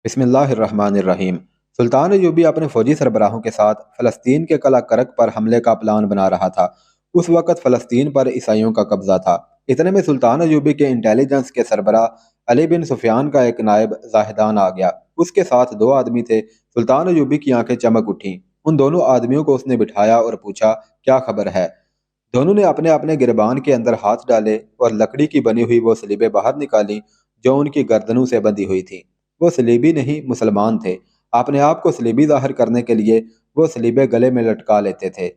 بسم اللہ الرحمن الرحیم۔ سلطان ایوبی اپنے فوجی سربراہوں کے ساتھ فلسطین کے قلعہ کرک پر حملے کا پلان بنا رہا تھا۔ اس وقت فلسطین پر عیسائیوں کا قبضہ تھا۔ اتنے میں سلطان ایوبی کے انٹیلیجنس کے سربراہ علی بن سفیان کا ایک نائب زاہدان آ گیا۔ اس کے ساتھ دو آدمی تھے۔ سلطان ایوبی کی آنکھیں چمک اٹھیں۔ ان دونوں آدمیوں کو اس نے بٹھایا اور پوچھا، کیا خبر ہے؟ دونوں نے اپنے اپنے گریبان کے اندر ہاتھ ڈالے اور لکڑی کی بنی ہوئی وہ سلیبیں باہر نکالی جو ان کی گردنوں سے بندھی ہوئی تھی۔ وہ سلیبی نہیں، مسلمان تھے۔ اپنے آپ کو سلیبی ظاہر کرنے کے لیے وہ سلیبیں گلے میں لٹکا لیتے تھے۔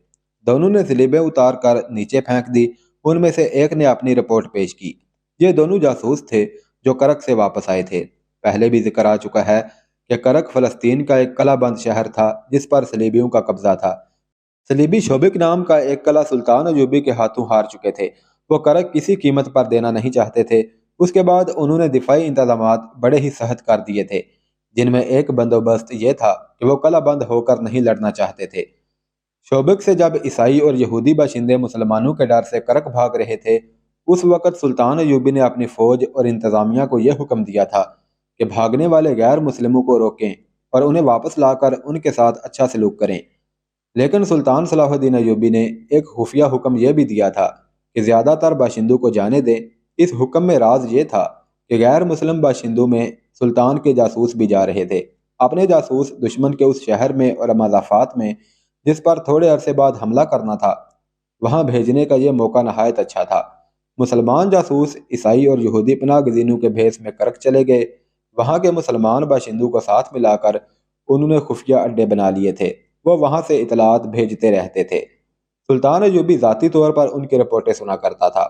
دونوں نے سلیبیں اتار کر نیچے پھینک دی۔ ان میں سے ایک نے اپنی رپورٹ پیش کی۔ یہ دونوں جاسوس تھے جو کرک سے واپس آئے تھے۔ پہلے بھی ذکر آ چکا ہے کہ کرک فلسطین کا ایک قلعہ بند شہر تھا جس پر صلیبیوں کا قبضہ تھا۔ صلیبی شوبک نام کا ایک قلعہ سلطان ایوبی کے ہاتھوں ہار چکے تھے۔ وہ کرک کسی قیمت پر دینا نہیں چاہتے تھے۔ اس کے بعد انہوں نے دفاعی انتظامات بڑے ہی سخت کر دیے تھے، جن میں ایک بندوبست یہ تھا کہ وہ قلعہ بند ہو کر نہیں لڑنا چاہتے تھے۔ شوبک سے جب عیسائی اور یہودی باشندے مسلمانوں کے ڈر سے کرک بھاگ رہے تھے، اس وقت سلطان ایوبی نے اپنی فوج اور انتظامیہ کو یہ حکم دیا تھا کہ بھاگنے والے غیر مسلموں کو روکیں اور انہیں واپس لا کر ان کے ساتھ اچھا سلوک کریں۔ لیکن سلطان صلاح الدین ایوبی نے ایک خفیہ حکم یہ بھی دیا تھا کہ زیادہ تر باشندوں کو جانے دیں۔ اس حکم میں راز یہ تھا کہ غیر مسلم باشندوں میں سلطان کے جاسوس بھی جا رہے تھے۔ اپنے جاسوس دشمن کے اس شہر میں اور مضافات میں جس پر تھوڑے عرصے بعد حملہ کرنا تھا، وہاں بھیجنے کا یہ موقع نہایت اچھا تھا۔ مسلمان جاسوس عیسائی اور یہودی پناہ گزینوں کے بھیس میں کرک چلے گئے۔ وہاں کے مسلمان باشندوں کو ساتھ ملا کر انہوں نے خفیہ اڈے بنا لیے تھے۔ وہ وہاں سے اطلاعات بھیجتے رہتے تھے۔ سلطان ایوبی ذاتی طور پر ان کی رپورٹیں سنا کرتا تھا۔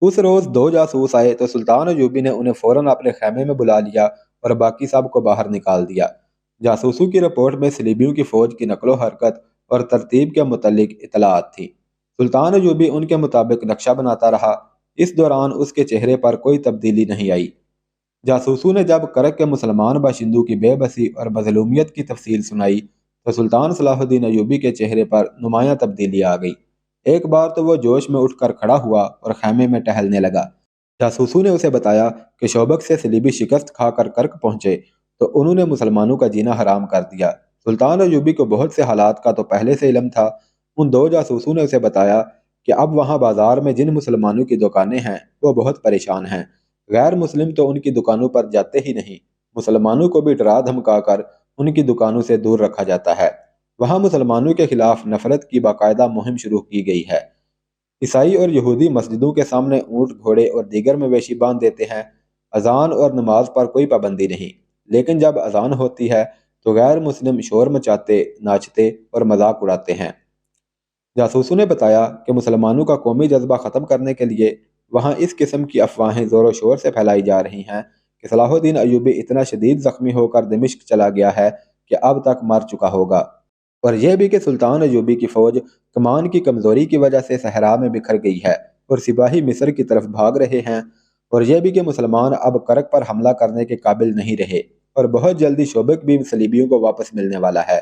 اس روز دو جاسوس آئے تو سلطان ایوبی نے انہیں فوراً اپنے خیمے میں بلا لیا اور باقی سب کو باہر نکال دیا۔ جاسوسوں کی رپورٹ میں صلیبیوں کی فوج کی نقل و حرکت اور ترتیب کے متعلق اطلاعات تھی۔ سلطان ایوبی ان کے مطابق نقشہ بناتا رہا۔ اس دوران اس کے چہرے پر کوئی تبدیلی نہیں آئی۔ جاسوسوں نے جب کرک کے مسلمان باشندوں کی بے بسی اور مظلومیت کی تفصیل سنائی تو سلطان صلاح الدین ایوبی کے چہرے پر نمایاں تبدیلی آ گئی۔ ایک بار تو وہ جوش میں اٹھ کر کھڑا ہوا اور خیمے میں ٹہلنے لگا۔ جاسوسوں نے اسے بتایا کہ شوبک سے صلیبی شکست کھا کر کرک پہنچے تو انہوں نے مسلمانوں کا جینا حرام کر دیا۔ سلطان ایوبی کو بہت سے حالات کا تو پہلے سے علم تھا۔ ان دو جاسوسوں نے اسے بتایا کہ اب وہاں بازار میں جن مسلمانوں کی دکانیں ہیں وہ بہت پریشان ہیں۔ غیر مسلم تو ان کی دکانوں پر جاتے ہی نہیں۔ مسلمانوں کو بھی ڈرا دھمکا کر ان کی دکانوں سے دور رکھا جاتا ہے۔ وہاں مسلمانوں کے خلاف نفرت کی باقاعدہ مہم شروع کی گئی ہے۔ عیسائی اور یہودی مسجدوں کے سامنے اونٹ، گھوڑے اور دیگر مویشی باندھ دیتے ہیں۔ اذان اور نماز پر کوئی پابندی نہیں، لیکن جب اذان ہوتی ہے تو غیر مسلم شور مچاتے، ناچتے اور مذاق اڑاتے ہیں۔ جاسوسوں نے بتایا کہ مسلمانوں کا قومی جذبہ ختم کرنے کے لیے وہاں اس قسم کی افواہیں زور و شور سے پھیلائی جا رہی ہیں کہ صلاح الدین ایوبی اتنا شدید زخمی ہو کر دمشق چلا گیا ہے کہ اب تک مر چکا ہوگا، اور یہ بھی کہ سلطان ایوبی کی فوج کمان کی کمزوری کی وجہ سے صحرا میں بکھر گئی ہے اور سپاہی مصر کی طرف بھاگ رہے ہیں، اور یہ بھی کہ مسلمان اب کرک پر حملہ کرنے کے قابل نہیں رہے اور بہت جلدی شوبک بھی صلیبیوں کو واپس ملنے والا ہے،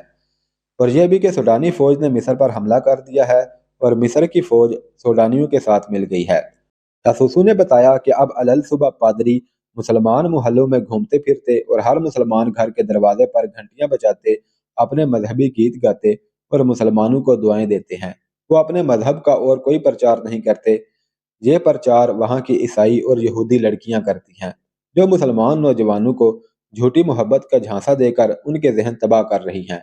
اور یہ بھی کہ سوڈانی فوج نے مصر پر حملہ کر دیا ہے اور مصر کی فوج سوڈانیوں کے ساتھ مل گئی ہے۔ جاسوسوں نے بتایا کہ اب علل صبح پادری مسلمان محلوں میں گھومتے پھرتے اور ہر مسلمان گھر کے دروازے پر گھنٹیاں بجاتے اپنے مذہبی گیت گاتے اور مسلمانوں کو دعائیں دیتے ہیں۔ وہ اپنے مذہب کا اور کوئی پرچار نہیں کرتے۔ یہ پرچار وہاں کی عیسائی اور یہودی لڑکیاں کرتی ہیں جو مسلمان نوجوانوں کو جھوٹی محبت کا جھانسا دے کر ان کے ذہن تباہ کر رہی ہیں۔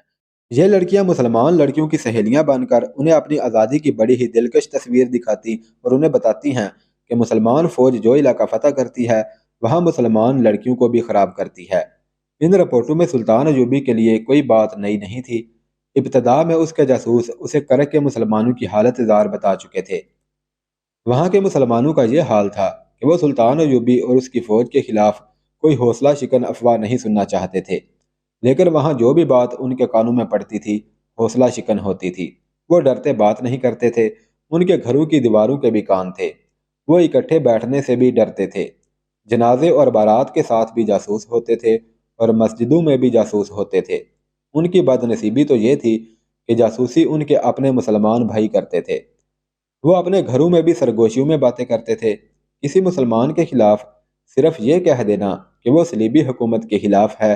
یہ لڑکیاں مسلمان لڑکیوں کی سہیلیاں بن کر انہیں اپنی آزادی کی بڑی ہی دلکش تصویر دکھاتی اور انہیں بتاتی ہیں کہ مسلمان فوج جو علاقہ فتح کرتی ہے وہاں مسلمان لڑکیوں کو بھی خراب کرتی ہے۔ ان رپورٹوں میں سلطان ایوبی کے لیے کوئی بات نئی نہیں تھی۔ ابتدا میں اس کے جاسوس اسے کرک کے مسلمانوں کی حالت زار بتا چکے تھے۔ وہاں کے مسلمانوں کا یہ حال تھا کہ وہ سلطان ایوبی اور اس کی فوج کے خلاف کوئی حوصلہ شکن افواہ نہیں سننا چاہتے تھے، لیکن وہاں جو بھی بات ان کے کانوں میں پڑتی تھی حوصلہ شکن ہوتی تھی۔ وہ ڈرتے بات نہیں کرتے تھے۔ ان کے گھروں کی دیواروں کے بھی کان تھے۔ وہ اکٹھے بیٹھنے سے بھی ڈرتے تھے۔ جنازے اور بارات کے ساتھ بھی جاسوس ہوتے تھے اور مسجدوں میں بھی جاسوس ہوتے تھے۔ ان کی بد نصیبی تو یہ تھی کہ جاسوسی ان کے اپنے مسلمان بھائی کرتے تھے۔ وہ اپنے گھروں میں بھی سرگوشیوں میں باتیں کرتے تھے۔ کسی مسلمان کے خلاف صرف یہ کہہ دینا کہ وہ صلیبی حکومت کے خلاف ہے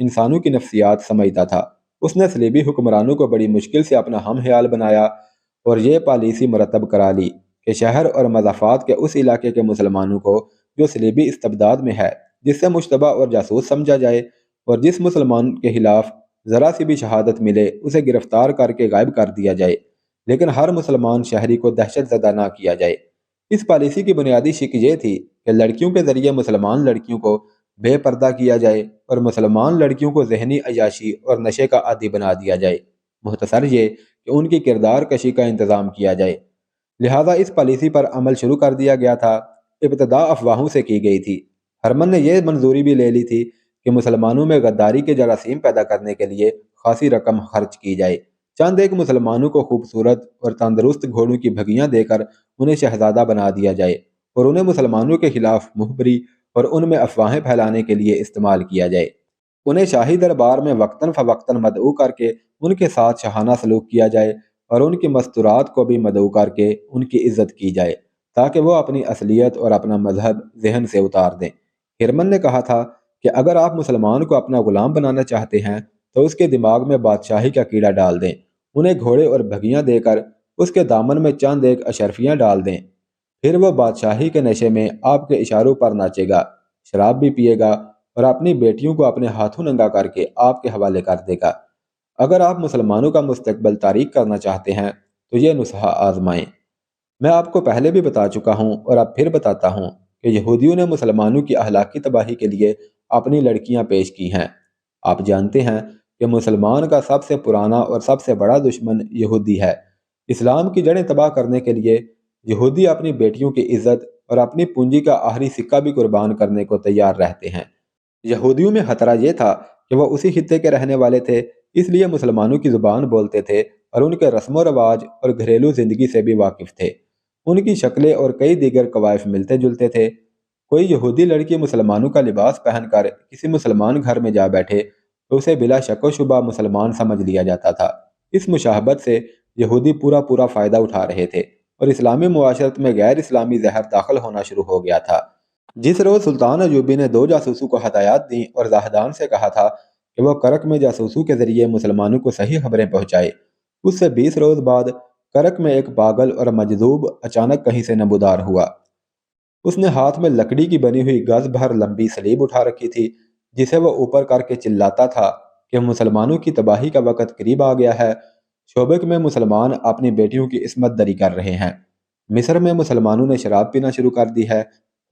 انسانوں کی نفسیات سمجھتا تھا۔ اس نے صلیبی حکمرانوں کو بڑی مشکل سے اپنا ہم خیال بنایا اور یہ پالیسی مرتب کرا لی کہ شہر اور مضافات کے اس علاقے کے مسلمانوں کو جو صلیبی استبداد میں ہے، جس سے مشتبہ اور جاسوس سمجھا جائے، اور جس مسلمان کے خلاف ذرا سی بھی شہادت ملے اسے گرفتار کر کے غائب کر دیا جائے، لیکن ہر مسلمان شہری کو دہشت زدہ نہ کیا جائے۔ اس پالیسی کی بنیادی شک یہ تھی کہ لڑکیوں کے ذریعے مسلمان لڑکیوں کو بے پردہ کیا جائے اور مسلمان لڑکیوں کو ذہنی عیاشی اور نشے کا عادی بنا دیا جائے، مختصر یہ کہ ان کی کردار کشی کا انتظام کیا جائے۔ لہذا اس پالیسی پر عمل شروع کر دیا گیا تھا۔ ابتدا افواہوں سے کی گئی تھی۔ ہرمن نے یہ منظوری بھی لے لی تھی کہ مسلمانوں میں غداری کے جراثیم پیدا کرنے کے لیے خاصی رقم خرچ کی جائے۔ چند ایک مسلمانوں کو خوبصورت اور تندرست گھوڑوں کی بھگیاں دے کر انہیں شہزادہ بنا دیا جائے اور انہیں مسلمانوں کے خلاف مخبری اور ان میں افواہیں پھیلانے کے لیے استعمال کیا جائے۔ انہیں شاہی دربار میں وقتاً فوقتاً مدعو کر کے ان کے ساتھ شاہانہ سلوک کیا جائے اور ان کی مستورات کو بھی مدعو کر کے ان کی عزت کی جائے تاکہ وہ اپنی اصلیت اور اپنا مذہب ذہن سے اتار دیں۔ ہرمن نے کہا تھا کہ اگر آپ مسلمان کو اپنا غلام بنانا چاہتے ہیں تو اس کے دماغ میں بادشاہی کا کیڑا ڈال دیں، انہیں گھوڑے اور بھگیاں دے کر اس کے دامن میں چند ایک اشرفیاں ڈال دیں، پھر وہ بادشاہی کے نشے میں آپ کے اشاروں پر ناچے گا، شراب بھی پیے گا اور اپنی بیٹیوں کو اپنے ہاتھوں ننگا کر کے آپ کے حوالے کر دے گا۔ اگر آپ مسلمانوں کا مستقبل تاریک کرنا چاہتے ہیں تو یہ نسخہ آزمائیں۔ میں آپ کو پہلے بھی بتا چکا ہوں اور اب پھر بتاتا ہوں کہ یہودیوں نے مسلمانوں کی اخلاقی تباہی کے لیے اپنی لڑکیاں پیش کی ہیں۔ آپ جانتے ہیں کہ مسلمان کا سب سے پرانا اور سب سے بڑا دشمن یہودی ہے۔ اسلام کی جڑیں تباہ کرنے کے لیے یہودی اپنی بیٹیوں کی عزت اور اپنی پونجی کا آخری سکہ بھی قربان کرنے کو تیار رہتے ہیں۔ یہودیوں میں خطرہ یہ تھا کہ وہ اسی خطے کے رہنے والے تھے، اس لیے مسلمانوں کی زبان بولتے تھے اور ان کے رسم و رواج اور گھریلو زندگی سے بھی واقف تھے۔ ان کی شکلیں اور کئی دیگر قوائف ملتے جلتے تھے۔ کوئی یہودی لڑکی مسلمانوں کا لباس پہن کر کسی مسلمان گھر میں جا بیٹھے تو اسے بلا شک و شبہ مسلمان سمجھ لیا جاتا تھا۔ اس مشابہت سے یہودی پورا فائدہ اٹھا رہے تھے اور اسلامی معاشرت میں غیر اسلامی زہر داخل ہونا شروع ہو گیا تھا۔ جس روز سلطان ایوبی نے 2 جاسوسوں کو ہدایات دیں اور زاہدان سے کہا تھا کہ وہ کرک میں جاسوسوں کے ذریعے مسلمانوں کو صحیح خبریں پہنچائے، اس سے 20 روز بعد کرک میں ایک پاگل اور مجذوب اچانک کہیں سے نمودار ہوا۔ اس نے ہاتھ میں لکڑی کی بنی ہوئی گز بھر لمبی سلیب اٹھا رکھی تھی، جسے وہ اوپر کر کے چلاتا تھا کہ مسلمانوں کی تباہی کا وقت قریب آ گیا ہے۔ شوبک میں مسلمان اپنی بیٹیوں کی عصمت دری کر رہے ہیں۔ مصر میں مسلمانوں نے شراب پینا شروع کر دی ہے۔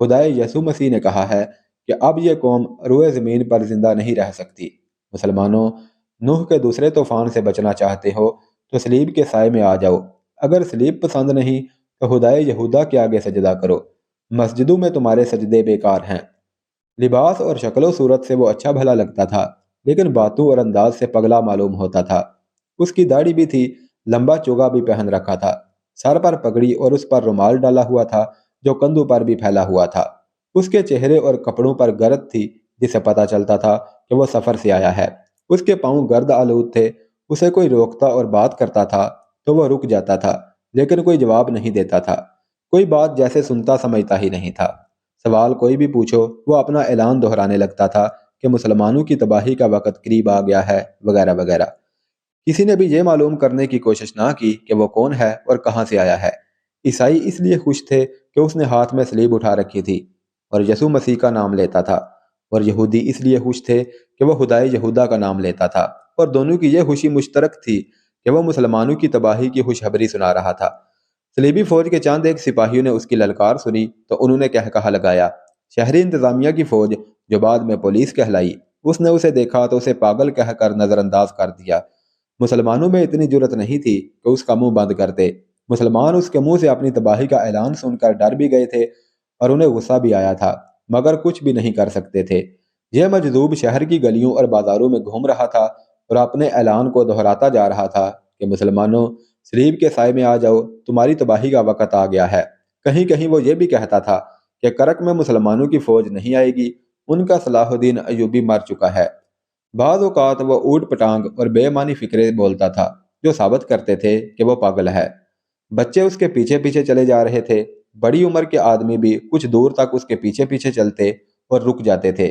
خدائے یسوع مسیح نے کہا ہے کہ اب یہ قوم روئے زمین پر زندہ نہیں رہ سکتی۔ مسلمانوں، نوح کے دوسرے طوفان سے بچنا چاہتے ہو تو صلیب کے سائے میں آ جاؤ۔ اگر صلیب پسند نہیں تو خدائے یہودا کے آگے سجدہ کرو۔ مسجدوں میں تمہارے سجدے بیکار ہیں۔ لباس اور شکل و صورت سے وہ اچھا بھلا لگتا تھا، لیکن باتوں اور انداز سے پگلا معلوم ہوتا تھا۔ اس کی داڑھی بھی تھی، لمبا چوگا بھی پہن رکھا تھا، سر پر پگڑی اور اس پر رومال ڈالا ہوا تھا جو کندھوں پر بھی پھیلا ہوا تھا۔ اس کے چہرے اور کپڑوں پر گرد تھی جسے پتہ چلتا تھا کہ وہ سفر سے آیا ہے۔ اس کے پاؤں گرد آلود تھے۔ اسے کوئی روکتا اور بات کرتا تھا تو وہ رک جاتا تھا، لیکن کوئی جواب نہیں دیتا تھا۔ کوئی بات جیسے سنتا سمجھتا ہی نہیں تھا۔ سوال کوئی بھی پوچھو وہ اپنا اعلان دہرانے لگتا تھا کہ مسلمانوں کی تباہی کا وقت قریب آ گیا ہے، وغیرہ وغیرہ۔ کسی نے بھی یہ معلوم کرنے کی کوشش نہ کی کہ وہ کون ہے اور کہاں سے آیا ہے۔ عیسائی اس لیے خوش تھے کہ اس نے ہاتھ میں صلیب اٹھا رکھی تھی اور یسوع مسیح کا نام لیتا تھا، اور یہودی اس لیے خوش تھے کہ وہ خدائے یہودا کا نام لیتا تھا، اور دونوں کی یہ خوشی مشترک تھی کہ وہ مسلمانوں کی تباہی کی خوشخبری سنا رہا تھا۔ صلیبی فوج کے چند ایک سپاہیوں نے اس کی للکار سنی تو انہوں نے کہا لگایا۔ شہری انتظامیہ کی فوج جو بعد میں پولیس کہلائی، اس نے اسے دیکھا تو اسے پاگل کہہ کر نظر انداز کر دیا۔ مسلمانوں میں اتنی جرت نہیں تھی کہ اس کا منہ بند کرتے۔ مسلمان اس کے منہ سے اپنی تباہی کا اعلان سن کر ڈر بھی گئے تھے اور انہیں غصہ بھی آیا تھا، مگر کچھ بھی نہیں کر سکتے تھے۔ یہ مجذوب شہر کی گلیوں اور بازاروں میں گھوم رہا تھا اور اپنے اعلان کو دہراتا جا رہا تھا کہ مسلمانوں، صلیب کے سائے میں آ جاؤ، تمہاری تباہی کا وقت آ گیا ہے۔ کہیں کہیں وہ یہ بھی کہتا تھا کہ کرک میں مسلمانوں کی فوج نہیں آئے گی، ان کا صلاح الدین ایوبی مر چکا ہے۔ بعض اوقات وہ اوٹ پٹانگ اور بے معنی فکرے بولتا تھا جو ثابت کرتے تھے کہ وہ پاگل ہے۔ بچے اس کے پیچھے پیچھے چلے جا رہے تھے۔ بڑی عمر کے آدمی بھی کچھ دور تک اس کے پیچھے پیچھے چلتے اور رک جاتے تھے۔